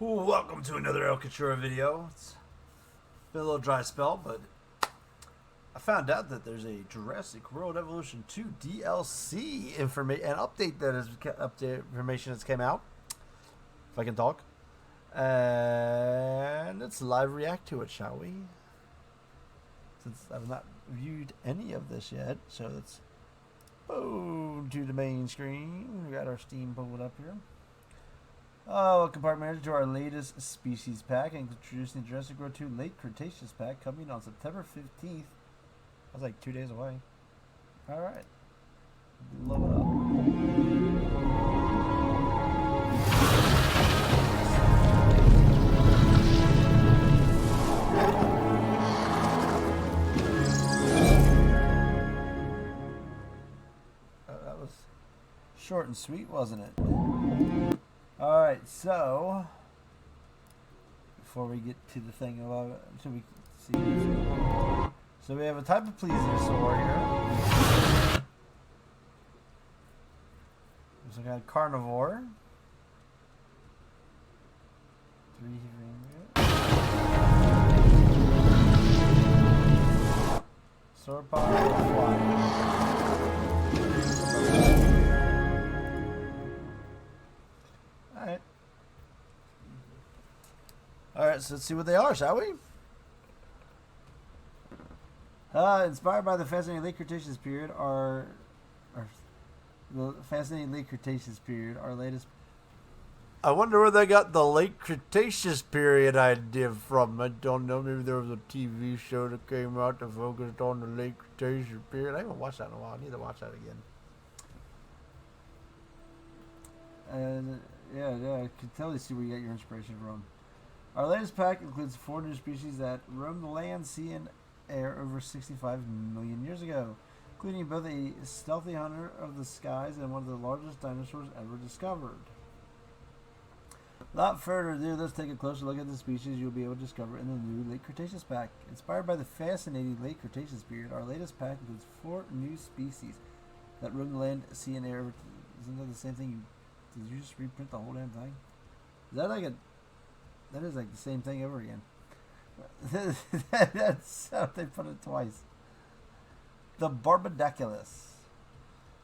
Welcome to another El Couture video. It's been a little dry spell, but I found out that there's a Jurassic World Evolution 2 DLC information and update information that's came out. If I can talk. And let's live react to it, shall we? Since I've not viewed any of this yet, so let's go to the main screen. We got our Steam pulled up here. Welcome, park manager, to our latest species pack, and introducing the Jurassic World 2 Late Cretaceous pack coming on September 15th. That's like 2 days away. Alright. Load it up. That was short and sweet, wasn't it? Alright, so before we get to the thing about it, should we see this? So we have a type of plesiosaur here. There's a carnivore. 3 sauropod fly. Alright, so let's see what they are, shall we? Inspired by the fascinating Late Cretaceous period, our latest... I wonder where they got the Late Cretaceous period idea from. I don't know, maybe there was a TV show that came out that focused on the Late Cretaceous period. I haven't watched that in a while. I need to watch that again. Yeah, I can totally see where you get your inspiration from. Our latest pack includes 4 new species that roamed the land, sea, and air over 65 million years ago, including both a stealthy hunter of the skies and one of the largest dinosaurs ever discovered. Without further ado, let's take a closer look at the species you'll be able to discover in the new Late Cretaceous pack. Inspired by the fascinating Late Cretaceous period, our latest pack includes 4 new species that roam the land, sea, and air. Isn't that the same thing? Did you just reprint the whole damn thing? Is that like a... That is like the same thing over again. That's how they put it twice. The Barbadeculus.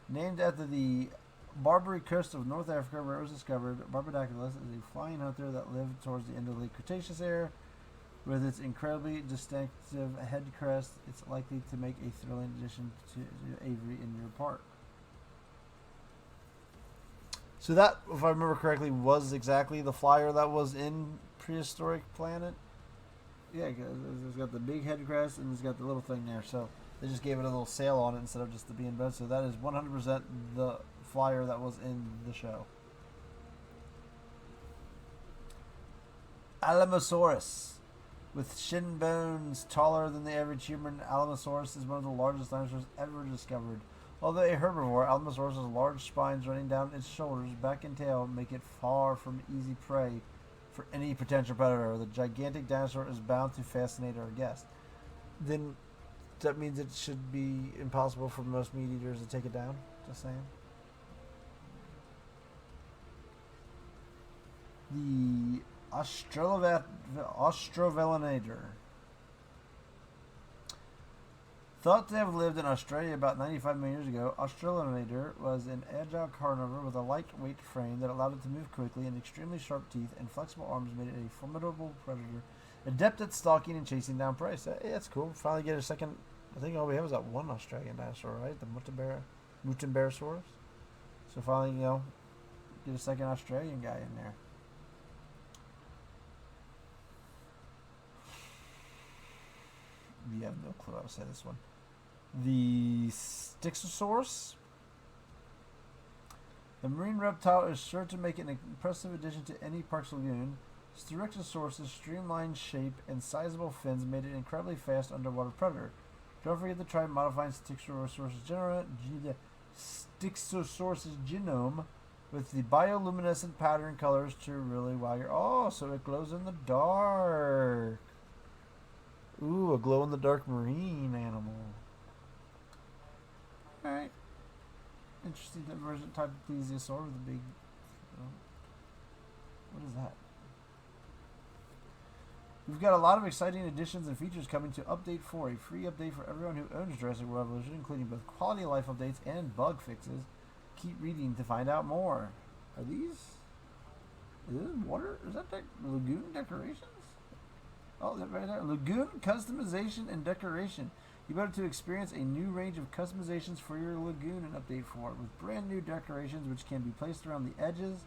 Named after the Barbary coast of North Africa where it was discovered, Barbadeculus is a flying hunter that lived towards the end of the Late Cretaceous era. With its incredibly distinctive head crest, it's likely to make a thrilling addition to Avery in your park. So that, if I remember correctly, was exactly the flyer that was in Prehistoric Planet. Yeah, it's got the big head crest and it's got the little thing there. So they just gave it a little sail on it instead of just the being bed. So that is 100% the flyer that was in the show. Alamosaurus. With shin bones taller than the average human, Alamosaurus is one of the largest dinosaurs ever discovered. Although a herbivore, Alamosaurus' large spines running down its shoulders, back and tail make it far from easy prey for any potential predator. The gigantic dinosaur is bound to fascinate our guests. Then that means it should be impossible for most meat eaters to take it down? Just saying. The Austrovelinator. Thought to have lived in Australia about 95 million years ago, Australinator was an agile carnivore with a lightweight frame that allowed it to move quickly, and extremely sharp teeth and flexible arms made it a formidable predator, adept at stalking and chasing down prey. So, yeah, that's cool. Finally get a second. I think all we have is that one Australian dinosaur, right? The Mutamberosaurus. So finally, get a second Australian guy in there. You have no clue how to say this one. The Styxosaurus. The marine reptile is sure to make an impressive addition to any park's lagoon. Styxosaurus' streamlined shape and sizable fins made it an incredibly fast underwater predator. Don't forget to try modifying Styxosaurus' genome with the bioluminescent pattern colors to really wow your... Oh, so it glows in the dark. Ooh, a glow-in-the-dark marine animal. Alright. Interesting version type of plesiosaur with a big... what is that? We've got a lot of exciting additions and features coming to Update 4, a free update for everyone who owns Jurassic World Evolution, including both quality of life updates and bug fixes. Keep reading to find out more. Are these... Is this water? Is that lagoon decorations? Oh, that right there. Lagoon customization and decoration. You better to experience a new range of customizations for your lagoon in Update 4 with brand new decorations which can be placed around the edges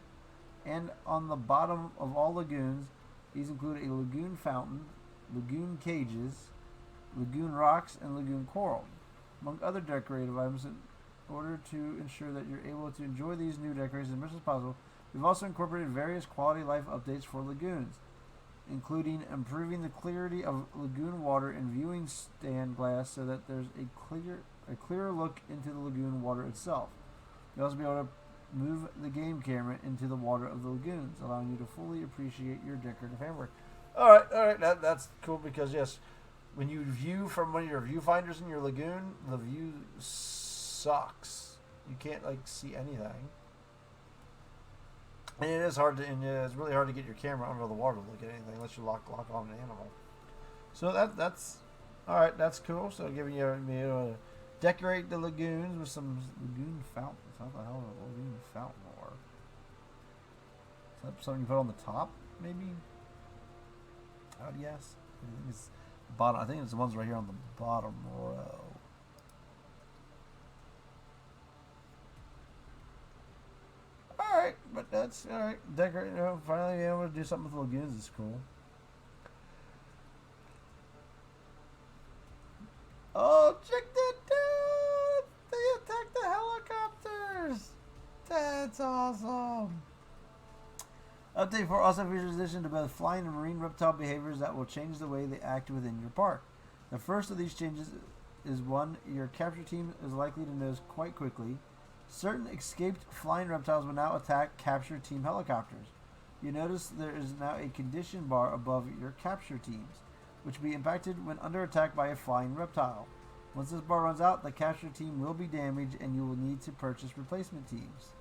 and on the bottom of all lagoons. These include a lagoon fountain, lagoon cages, lagoon rocks, and lagoon coral, among other decorative items. In order to ensure that you're able to enjoy these new decorations as much as possible, we've also incorporated various quality of life updates for lagoons, including improving the clarity of lagoon water and viewing stand glass so that there's a clearer look into the lagoon water itself. You'll also be able to move the game camera into the water of the lagoons, allowing you to fully appreciate your decorative handwork. All right, that's cool because yes, when you view from one of your viewfinders in your lagoon, the view sucks. You can't like see anything, and it is hard to. And it's really hard to get your camera under the water to look at anything unless you lock on an animal. So that's all right. That's cool. So giving you to decorate the lagoons with some lagoon fountains. How the hell is a lagoon fountain or? Is that something you put on the top, maybe? I would guess. I think it's the bottom. I think it's the ones right here on the bottom row. Alright, but that's alright. Decorate, finally being able to do something with the lagoons is cool. Oh, check that out! They attacked the helicopters! That's awesome! Update 4 also features addition to both flying and marine reptile behaviors that will change the way they act within your park. The first of these changes is one your capture team is likely to notice quite quickly. Certain escaped flying reptiles will now attack capture team helicopters. You notice there is now a condition bar above your capture teams, which will be impacted when under attack by a flying reptile. Once this bar runs out, the capture team will be damaged and you will need to purchase replacement teams.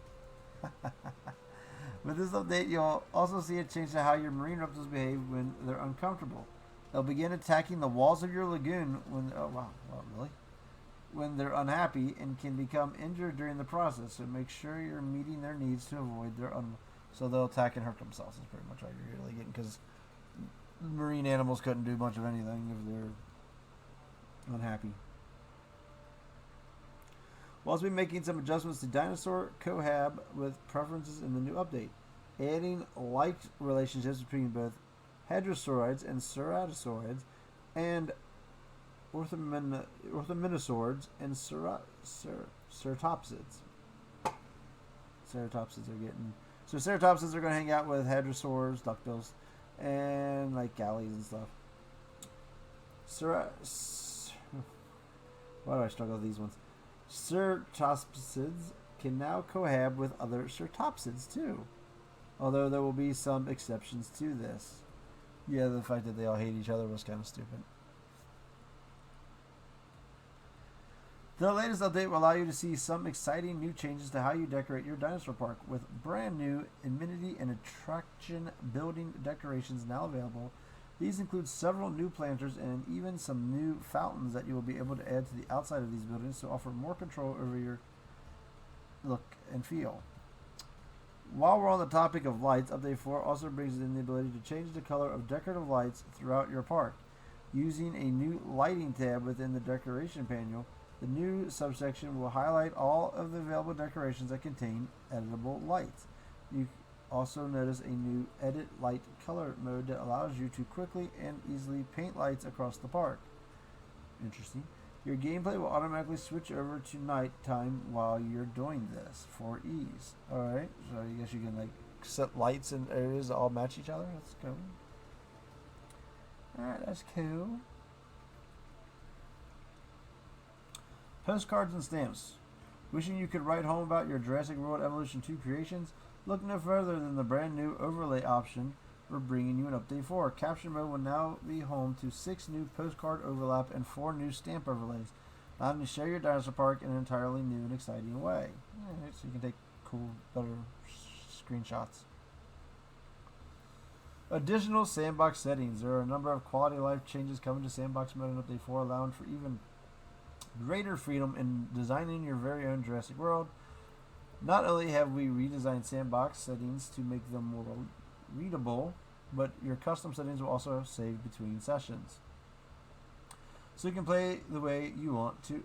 With this update, you'll also see a change to how your marine reptiles behave when they're uncomfortable. They'll begin attacking the walls of your lagoon when... Oh, wow. Well, really? When they're unhappy and can become injured during the process. So make sure you're meeting their needs to avoid their... So they'll attack and hurt themselves is pretty much what you're really getting. Because marine animals couldn't do much of anything if they're unhappy. We'll also be making some adjustments to dinosaur cohab with preferences in the new update, adding like relationships between both hadrosaurids and ceratosaurids, and orthominosaurids and ceratopsids. Ceratopsids are getting... So ceratopsids are going to hang out with hadrosaurs, duckbills, and like galleys and stuff. Why do I struggle with these ones? Ceratopsids can now cohab with other ceratopsids too, although there will be some exceptions to this. Yeah, the fact that they all hate each other was kind of stupid. The latest update will allow you to see some exciting new changes to how you decorate your dinosaur park, with brand new amenity and attraction building decorations now available. These include several new planters and even some new fountains that you will be able to add to the outside of these buildings to offer more control over your look and feel. While we're on the topic of lights, Update 4 also brings in the ability to change the color of decorative lights throughout your park. Using a new lighting tab within the decoration panel, the new subsection will highlight all of the available decorations that contain editable lights. You also notice a new Edit Light color mode that allows you to quickly and easily paint lights across the park. Interesting. Your gameplay will automatically switch over to nighttime while you're doing this for ease. Alright, so I guess you can like set lights in areas that all match each other. That's cool. Alright, that's cool. Postcards and stamps. Wishing you could write home about your Jurassic World Evolution 2 creations? Look no further than the brand new overlay option for bringing you an update 4. Capture mode will now be home to 6 new postcard overlap and 4 new stamp overlays. Allowing you to share your dinosaur park in an entirely new and exciting way. Alright, so you can take cool, better screenshots. Additional sandbox settings. There are a number of quality of life changes coming to sandbox mode in update 4, allowing for even greater freedom in designing your very own Jurassic World. Not only have we redesigned sandbox settings to make them more readable, but your custom settings will also save between sessions. So you can play the way you want to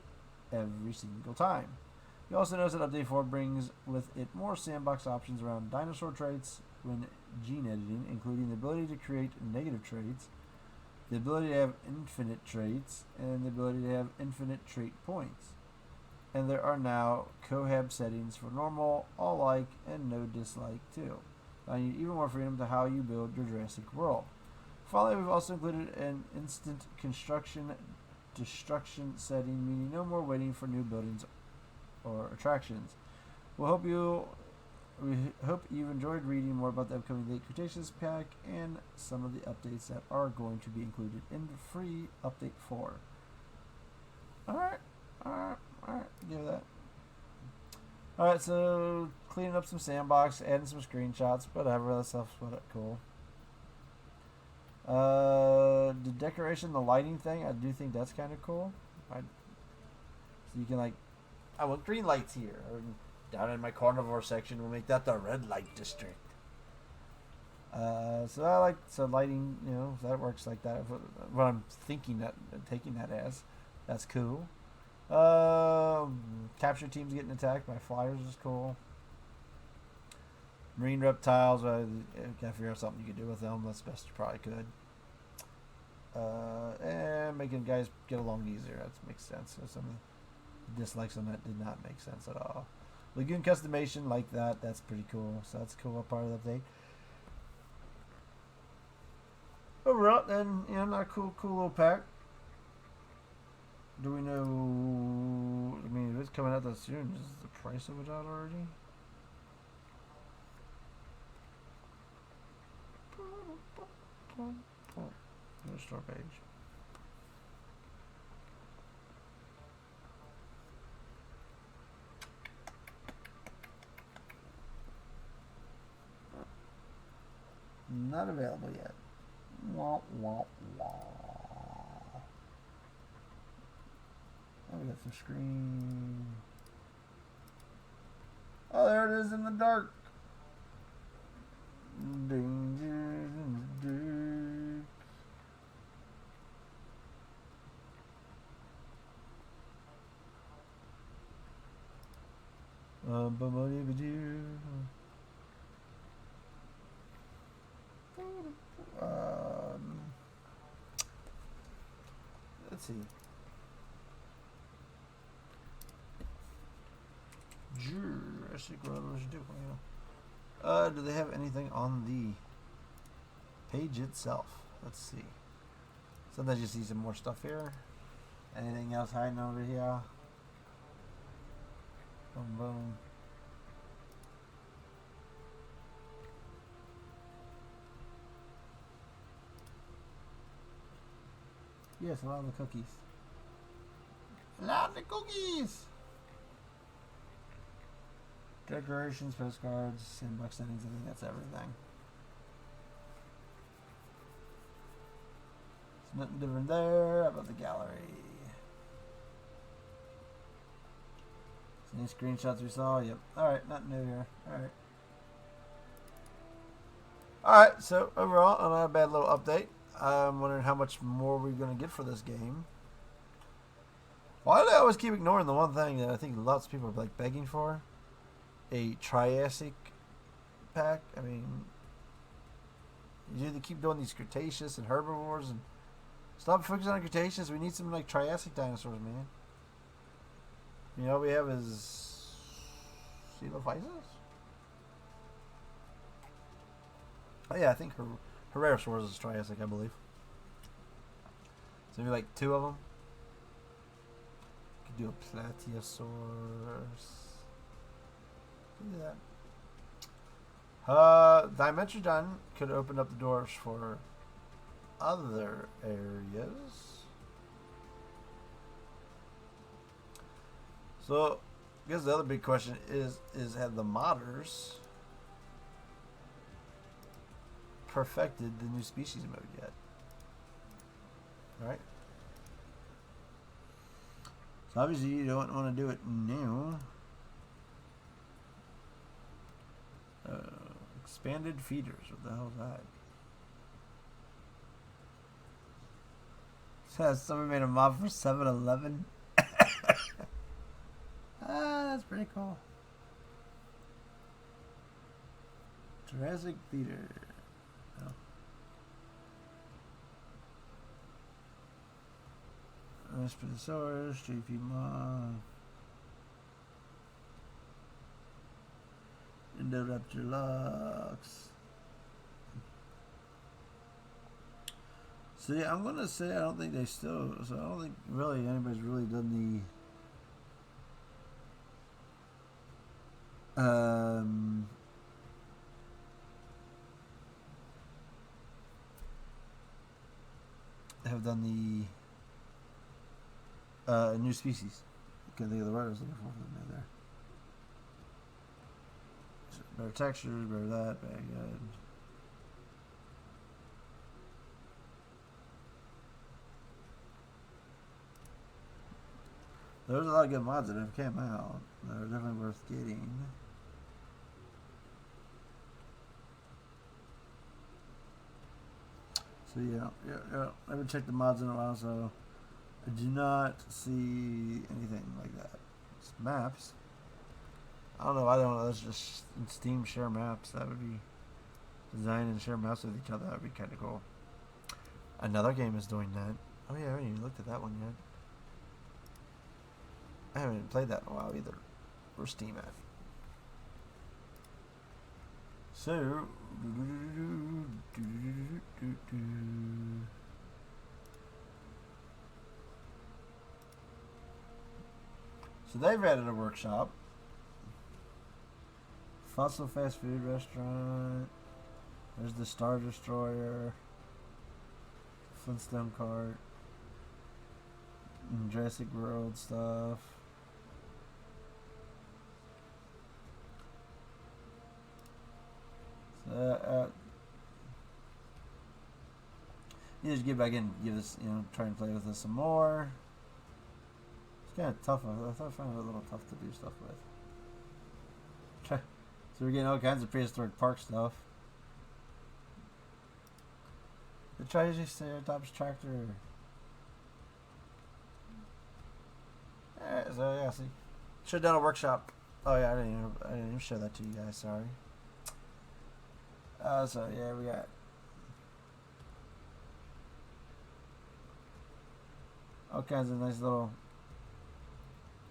every single time. You also notice that Update 4 brings with it more sandbox options around dinosaur traits when gene editing, including the ability to create negative traits, the ability to have infinite traits, and the ability to have infinite trait points. And there are now cohab settings for normal, all like, and no dislike too, allowing you even more freedom to how you build your Jurassic World. Finally, we've also included an instant construction destruction setting, meaning no more waiting for new buildings or attractions. We hope you've enjoyed reading more about the upcoming Late Cretaceous pack and some of the updates that are going to be included in the free Update 4. Alright, give that. Alright, so cleaning up some sandbox, adding some screenshots, whatever, that stuff's cool. The decoration, the lighting thing, I do think that's kind of cool. So you can like, I want green lights here. Or down in my carnivore section, we'll make that the red light district. So I like lighting, if that works like that. What I'm thinking that, taking that as, that's cool. Capture teams getting attacked by flyers is cool. Marine reptiles, gotta figure out something you could do with them. That's best you probably could. And making guys get along easier. That makes sense. So some dislikes on that did not make sense at all. Lagoon customization like that. That's pretty cool. So that's a cool part of the update. Overall, then not a cool little pack. Do we know? I mean, if it's coming out that soon, is the price of it out already? Go to store page. Not available yet. Wah, wah, wah. Oh, we got some screen. Oh, there it is in the dark. Danger in the dark. Let's see. Jurassic World Evolution 2. Do they have anything on the page itself? Let's see. Sometimes you see some more stuff here. Anything else hiding over here? Boom, boom. Yes, allow the cookies. Allow the cookies! Decorations, postcards, sandbox settings, I think that's everything. There's nothing different there. How about the gallery? Any screenshots we saw? Yep. Alright, nothing new here. Alright. Alright, so overall, not a bad little update. I'm wondering how much more we're going to get for this game. Why do I always keep ignoring the one thing that I think lots of people are like begging for? A Triassic pack. I mean, you either keep doing these Cretaceous and herbivores and Stop focusing on Cretaceous. We need some like Triassic dinosaurs, man. You know, all we have is Coelophysis. Oh yeah, I think Herrerasaurus is Triassic, I believe. So maybe like 2 of them. Could do a Plateosaurus. Could do that. Dimetrodon could open up the doors for other areas. So, I guess the other big question is have the modders perfected the new species mode yet? Alright. So obviously you don't want to do it now. Expanded feeders. What the hell is that? Says someone made a mod for 7-Eleven. That's pretty cool. Jurassic Theater. Oh. Spinosaurus, JP Mod. Indoraptor Lux. See, I'm gonna say I don't think they still. So I don't think really anybody's really done the. Have done the new species. I can't think of the word I was looking for there. So better textures, better that, very good. There's a lot of good mods that have came out that are definitely worth getting. So yeah, I haven't checked the mods in a while, so I do not see anything like that. It's maps. I don't know. That's just in Steam share maps. That would be design and share maps with each other. That would be kind of cool. Another game is doing that. Oh yeah, I haven't even looked at that one yet. I haven't played that in a while either. Where's Steam at? So, they've added a workshop. Fossil fast food restaurant. There's the Star Destroyer. Flintstone cart. And Jurassic World stuff. You just get back in and give this, try and play with this some more. It's kind of tough. I found it a little tough to do stuff with. So we're getting all kinds of prehistoric park stuff. The Triceratops tractor. So yeah, see, should have done a workshop. Oh yeah, I didn't even show that to you guys. Sorry. So yeah, we got all kinds of nice little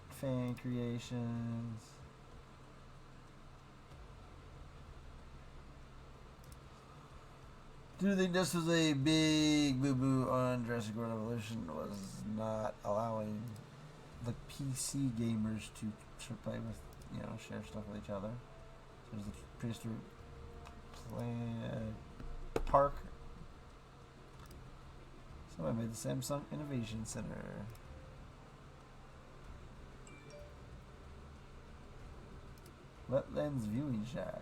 fan creations. Do you think this was a big boo-boo on Jurassic World Evolution? Was not allowing the PC gamers to play with, share stuff with each other. So there's the prehistoric park. So I made the Samsung Innovation Center. Wetlands Viewing Shack.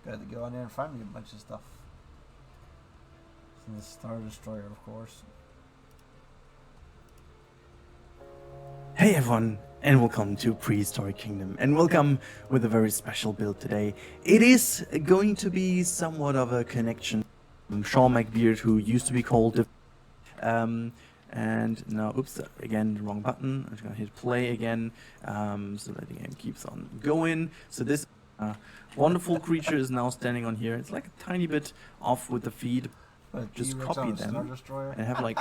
Got to go on there and find me a bunch of stuff. And the Star Destroyer, of course. Hey everyone, and welcome to Prehistoric Kingdom, and welcome with a very special build today. It is going to be somewhat of a connection from Sean McBeard, who used to be called And now, oops, again, the wrong button. I'm just gonna hit play again, so that the game keeps on going. So this wonderful creature is now standing on here. It's like a tiny bit off with the feed. But Just T-Rex copy on a Star them Destroyer? and have like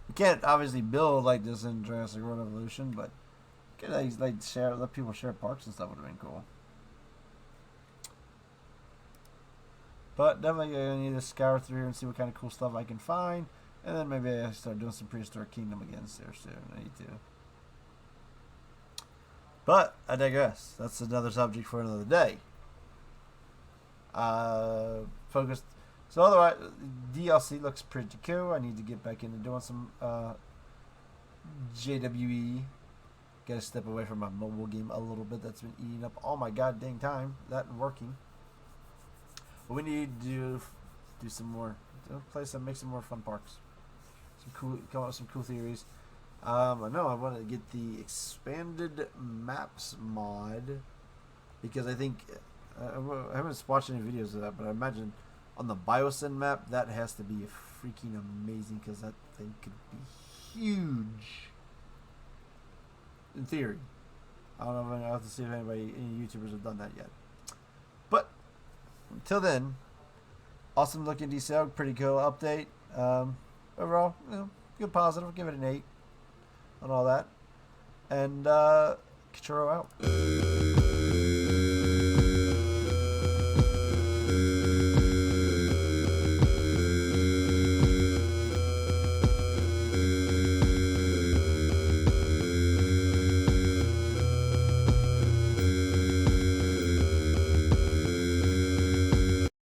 You can't obviously build like this in Jurassic World Evolution, but you could like share, let people share parks and stuff would have been cool. But definitely I need to scour through here and see what kind of cool stuff I can find, and then maybe I start doing some prehistoric kingdom again there soon. I need to. But I digress. That's another subject for another day. Focused. So otherwise, DLC looks pretty cool. I need to get back into doing some JWE. Got to step away from my mobile game a little bit. That's been eating up all my goddamn time. That and working. But we need to do some more. Make some more fun parks. Come up with some cool theories. I know I want to get the expanded maps mod because I think I haven't watched any videos of that, but I imagine on the Biosyn map that has to be freaking amazing because that thing could be huge. In theory, I don't know. I have to see if any YouTubers have done that yet. But until then, awesome looking DCL, pretty cool update. Overall, good positive. Give it an 8 on all that. And Churro out.